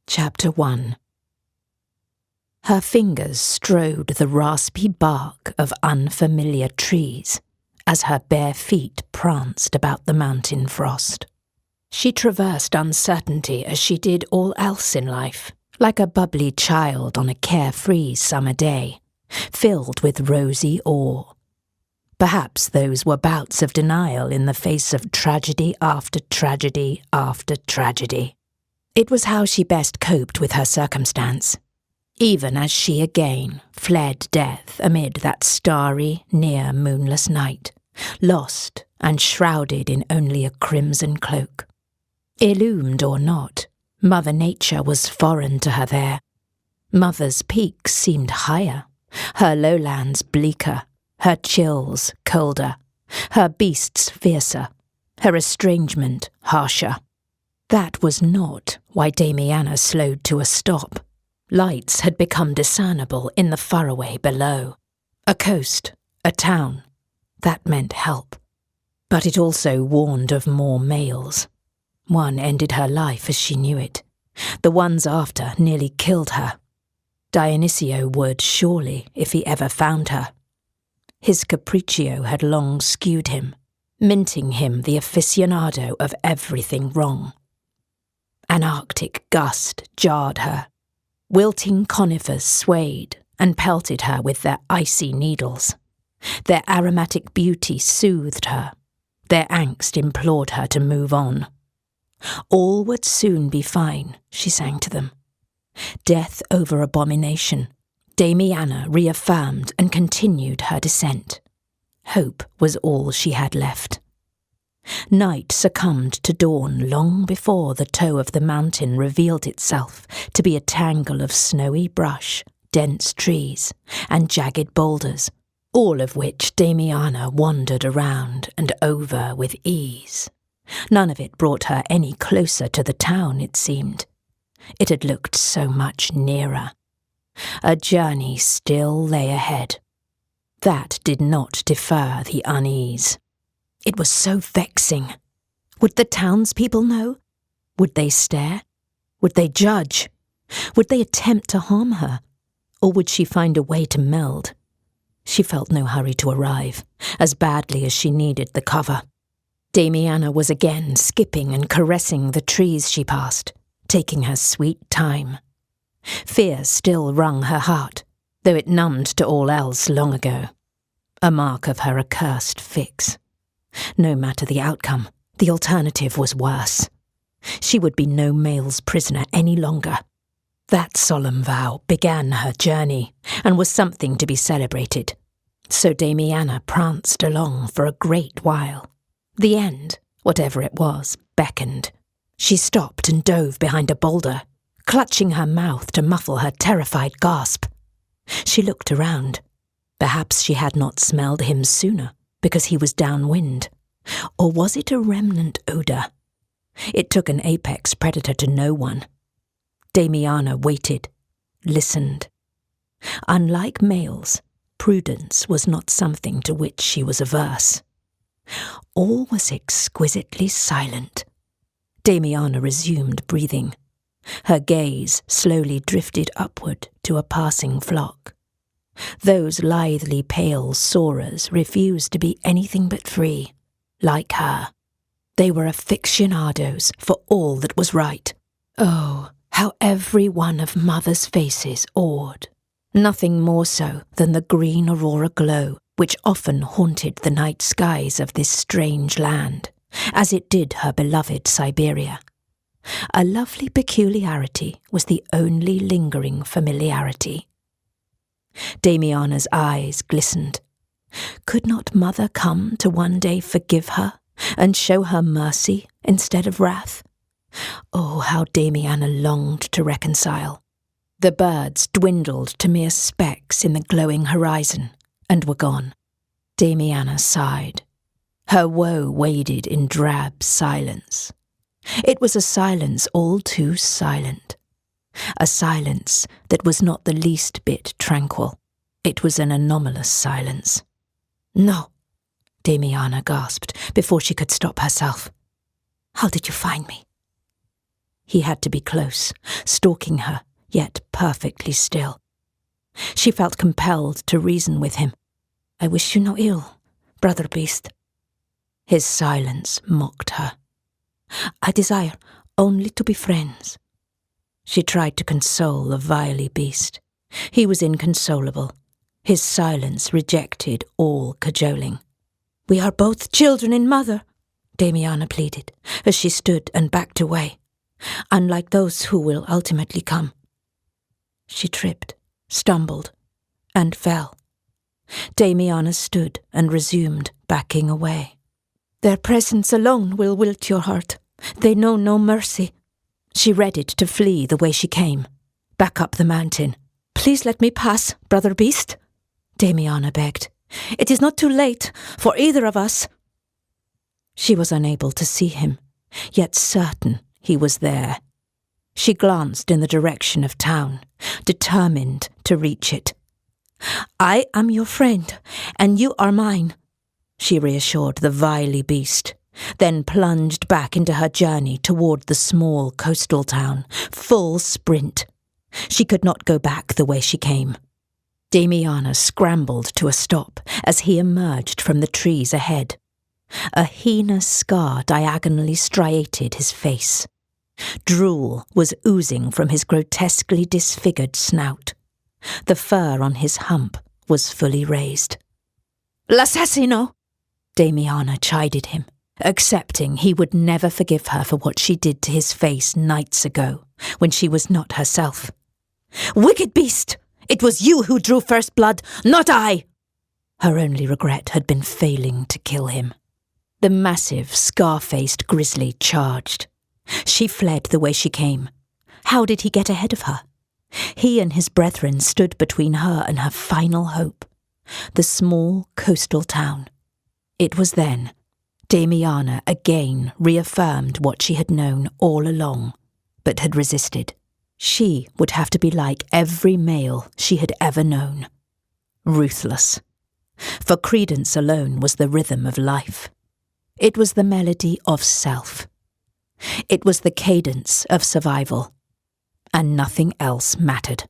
Chapter 1. Her fingers strode the raspy bark of unfamiliar trees as her bare feet pranced about the mountain frost. She traversed uncertainty as she did all else in life, like a bubbly child on a carefree summer day, filled with rosy awe. Perhaps those were bouts of denial in the face of tragedy after tragedy after tragedy. It was how she best coped with her circumstance, even as she again fled death amid that starry, near-moonless night, lost and shrouded in only a crimson cloak. Illumined or not, Mother Nature was foreign to her there. Mother's peaks seemed higher, her lowlands bleaker, her chills colder, her beasts fiercer, her estrangement harsher. That was not why Damiana slowed to a stop. Lights had become discernible in the faraway below. A coast, a town. That meant help. But it also warned of more males. One ended her life as she knew it. The ones after nearly killed her. Dionisio would surely, if he ever found her. His capriccio had long skewed him, minting him the aficionado of everything wrong. An Arctic gust jarred her. Wilting conifers swayed and pelted her with their icy needles. Their aromatic beauty soothed her. Their angst implored her to move on. All would soon be fine, she sang to them. Death over abomination. Damiana reaffirmed and continued her descent. Hope was all she had left. Night succumbed to dawn long before the toe of the mountain revealed itself to be a tangle of snowy brush, dense trees, and jagged boulders, all of which Damiana wandered around and over with ease. None of it brought her any closer to the town, it seemed. It had looked so much nearer. A journey still lay ahead. That did not defer the unease. It was so vexing. Would the townspeople know? Would they stare? Would they judge? Would they attempt to harm her? Or would she find a way to meld? She felt no hurry to arrive, as badly as she needed the cover. Damiana was again skipping and caressing the trees she passed, taking her sweet time. Fear still wrung her heart, though it numbed to all else long ago. A mark of her accursed fix. No matter the outcome, the alternative was worse. She would be no male's prisoner any longer. That solemn vow began her journey, and was something to be celebrated. So Damiana pranced along for a great while. The end, whatever it was, beckoned. She stopped and dove behind a boulder, clutching her mouth to muffle her terrified gasp. She looked around. Perhaps she had not smelled him sooner, because he was downwind. Or was it a remnant odour? It took an apex predator to know one. Damiana waited, listened. Unlike males, prudence was not something to which she was averse. All was exquisitely silent. Damiana resumed breathing. Her gaze slowly drifted upward to a passing flock. Those lithely pale soarers refused to be anything but free, like her. They were aficionados for all that was right. Oh, how every one of Mother's faces awed. Nothing more so than the green aurora glow which often haunted the night skies of this strange land, as it did her beloved Siberia. A lovely peculiarity was the only lingering familiarity. Damiana's eyes glistened. Could not Mother come to one day forgive her and show her mercy instead of wrath? Oh, how Damiana longed to reconcile. The birds dwindled to mere specks in the glowing horizon and were gone. Damiana sighed. Her woe waded in drab silence. It was a silence all too silent. A silence that was not the least bit tranquil. It was an anomalous silence. "No," Damiana gasped before she could stop herself. "How did you find me?" He had to be close, stalking her, yet perfectly still. She felt compelled to reason with him. "I wish you no ill, brother beast." His silence mocked her. "I desire only to be friends." She tried to console the wily beast. He was inconsolable. His silence rejected all cajoling. "We are both children in mother," Damiana pleaded, as she stood and backed away. "Unlike those who will ultimately come." She tripped, stumbled, and fell. Damiana stood and resumed backing away. "Their presence alone will wilt your heart. They know no mercy." She readied to flee the way she came, back up the mountain. "Please let me pass, brother beast," Damiana begged. "It is not too late for either of us." She was unable to see him, yet certain he was there. She glanced in the direction of town, determined to reach it. "I am your friend, and you are mine," she reassured the wily beast, then plunged back into her journey toward the small coastal town, full sprint. She could not go back the way she came. Damiana scrambled to a stop as he emerged from the trees ahead. A heinous scar diagonally striated his face. Drool was oozing from his grotesquely disfigured snout. The fur on his hump was fully raised. "L'assassino!" Damiana chided him, accepting he would never forgive her for what she did to his face nights ago, when she was not herself. "Wicked beast! It was you who drew first blood, not I!" Her only regret had been failing to kill him. The massive, scar-faced grizzly charged. She fled the way she came. How did he get ahead of her? He and his brethren stood between her and her final hope, the small coastal town. It was then Damiana again reaffirmed what she had known all along, but had resisted. She would have to be like every male she had ever known. Ruthless. For credence alone was the rhythm of life. It was the melody of self. It was the cadence of survival. And nothing else mattered.